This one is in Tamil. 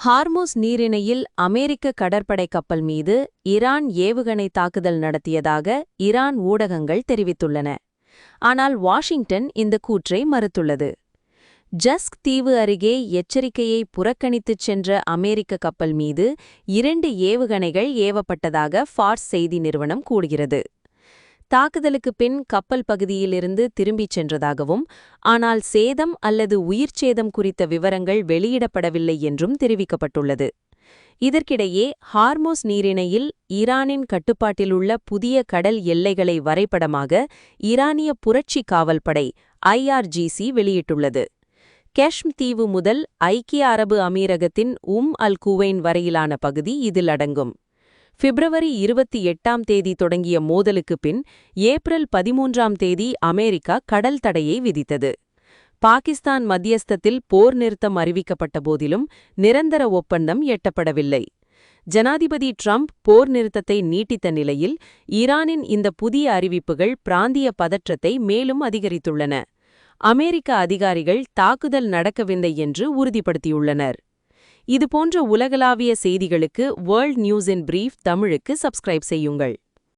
ஹார்முஸ் நீரிணையில் அமெரிக்க கடற்படை கப்பல் மீது ஈரான் ஏவுகணை தாக்குதல் நடத்தியதாக ஈரான் ஊடகங்கள் தெரிவித்துள்ளன. ஆனால் வாஷிங்டன் இந்த கூற்றை மறுத்துள்ளது. ஜஸ்க் தீவு அருகே எச்சரிக்கையை புறக்கணித்துச் சென்ற அமெரிக்க கப்பல் மீது 2 ஏவுகணைகள் ஏவப்பட்டதாக ஃபார்ஸ் செய்தி நிறுவனம் கூறுகிறது. தாக்குதலுக்குப் பின் கப்பல் பகுதியிலிருந்து திரும்பிச் சென்றதாகவும், ஆனால் சேதம் அல்லது உயிர்ச்சேதம் குறித்த விவரங்கள் வெளியிடப்படவில்லை என்றும் தெரிவிக்கப்பட்டுள்ளது. இதற்கிடையே ஹார்முஸ் நீரிணையில் ஈரானின் கட்டுப்பாட்டிலுள்ள புதிய கடல் எல்லைகளை வரைபடமாக ஈரானிய புரட்சி காவல்படை IRGC வெளியிட்டுள்ளது. கெஷ்ம் தீவு முதல் ஐக்கிய அரபு அமீரகத்தின் அல் குவைன் வரையிலான பகுதி இதில் அடங்கும். பிப்ரவரி 28ஆம் தேதி தொடங்கிய மோதலுக்குப் பின் ஏப்ரல் 13ஆம் தேதி அமெரிக்கா கடல் தடையை விதித்தது. பாகிஸ்தான் மத்தியஸ்தத்தில் போர் நிறுத்தம் அறிவிக்கப்பட்ட போதிலும் நிரந்தர ஒப்பந்தம் எட்டப்படவில்லை. ஜனாதிபதி ட்ரம்ப் போர் நிறுத்தத்தை நீட்டித்த நிலையில் ஈரானின் இந்த புதிய அறிவிப்புகள் பிராந்திய பதற்றத்தை மேலும் அதிகரித்துள்ளன. அமெரிக்க அதிகாரிகள் தாக்குதல் நடக்கவில்லை என்று உறுதிப்படுத்தியுள்ளனர். இதுபோன்ற உலகளாவிய செய்திகளுக்கு வேர்ல்ட் நியூஸ் இன் பிரீஃப் தமிழுக்கு சப்ஸ்கிரைப் செய்யுங்கள்.